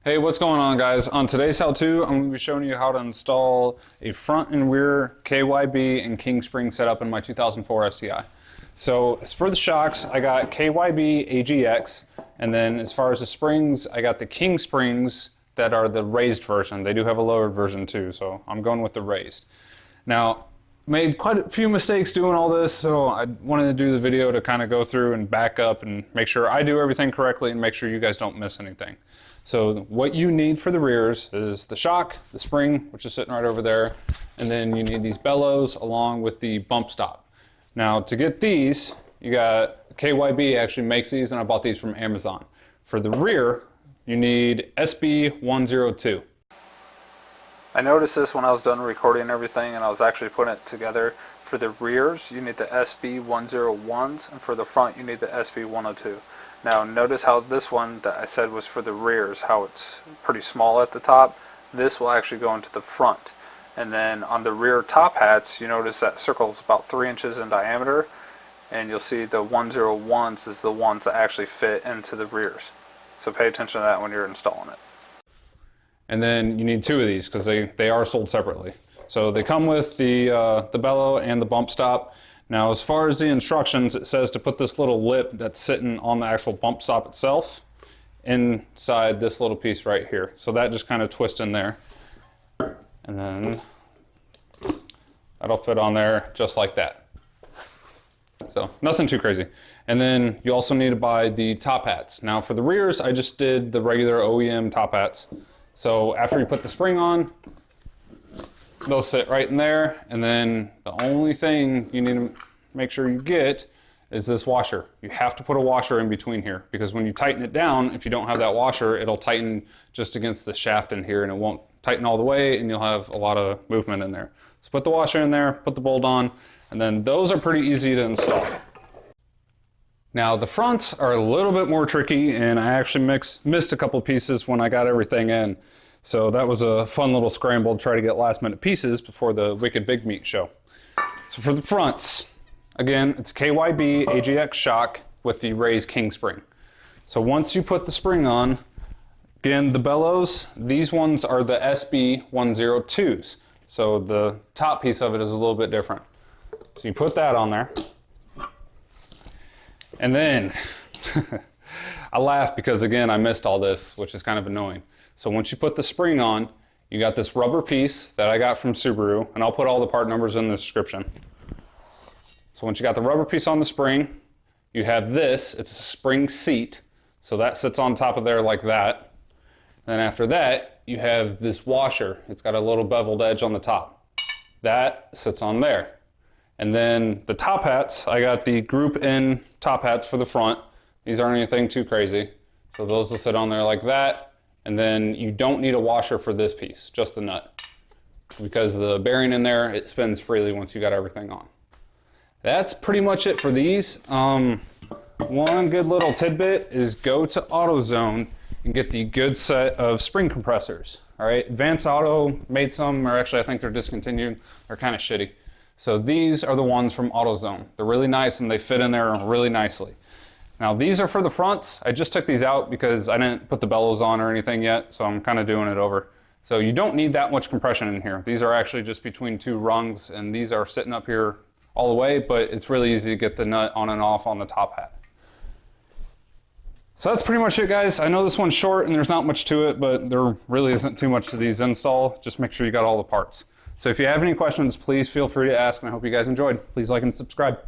Hey, what's going on, guys? On today's how-to, I'm going to be showing you how to install a front and rear KYB and king spring setup in my 2004 STI. So as for the shocks, I got KYB AGX, and then as far as the springs, I got the king springs that are the raised version. They do have a lowered version too, so I'm going with the raised. Now, made quite a few mistakes doing all this, so I wanted to do the video to kind of go through and back up and make sure I do everything correctly and make sure you guys don't miss anything. So what you need for the rears is the shock, the spring, which is sitting right over there, and then you need these bellows along with the bump stop. Now to get these, you got KYB actually makes these, and I bought these from Amazon. For the rear, you need SB102. I noticed this when I was done recording everything and I was actually putting it together. For the rears, you need the SB101s, and for the front, you need the SB102. Now notice how this one that I said was for the rears, how it's pretty small at the top. This will actually go into the front. And then on the rear top hats, you notice that circle is about 3 inches in diameter, and you'll see the 101s is the ones that actually fit into the rears. So pay attention to that when you're installing it. And then you need 2 of these because they are sold separately. So they come with the bellow and the bump stop. Now as far as the instructions, it says to put this little lip that's sitting on the actual bump stop itself inside this little piece right here. So that just kind of twists in there. And then that'll fit on there just like that. So nothing too crazy. And then you also need to buy the top hats. Now for the rears, I just did the regular OEM top hats. So after you put the spring on, they'll sit right in there, and then the only thing you need to make sure you get is this washer. You have to put a washer in between here, because when you tighten it down, if you don't have that washer, it'll tighten just against the shaft in here and it won't tighten all the way, and you'll have a lot of movement in there. So put the washer in there, put the bolt on, and then those are pretty easy to install. Now the fronts are a little bit more tricky, and I actually missed a couple pieces when I got everything in. So that was a fun little scramble to try to get last minute pieces before the Wicked Big Meat show. So for the fronts, again, it's KYB AGX shock with the raised king spring. So once you put the spring on, again, the bellows, these ones are the SB102s. So the top piece of it is a little bit different. So you put that on there. And then, I laugh because again, I missed all this, which is kind of annoying. So once you put the spring on, you got this rubber piece that I got from Subaru, and I'll put all the part numbers in the description. So once you got the rubber piece on the spring, you have this, it's a spring seat. So that sits on top of there like that. Then after that, you have this washer. It's got a little beveled edge on the top. That sits on there. And then the top hats, I got the group in top hats for the front. These aren't anything too crazy. So those will sit on there like that. And then you don't need a washer for this piece, just the nut. Because the bearing in there, it spins freely once you got everything on. That's pretty much it for these. One good little tidbit is go to AutoZone and get the good set of spring compressors. All right, Advance Auto made some, or actually I think they're discontinued. They're kind of shitty. So these are the ones from AutoZone. They're really nice and they fit in there really nicely. Now these are for the fronts. I just took these out because I didn't put the bellows on or anything yet, so I'm kind of doing it over. So you don't need that much compression in here. These are actually just between 2 rungs, and these are sitting up here all the way, but it's really easy to get the nut on and off on the top hat. So that's pretty much it, guys. I know this one's short and there's not much to it, but there really isn't too much to these install. Just make sure you got all the parts. So if you have any questions, please feel free to ask, and I hope you guys enjoyed. Please like and subscribe.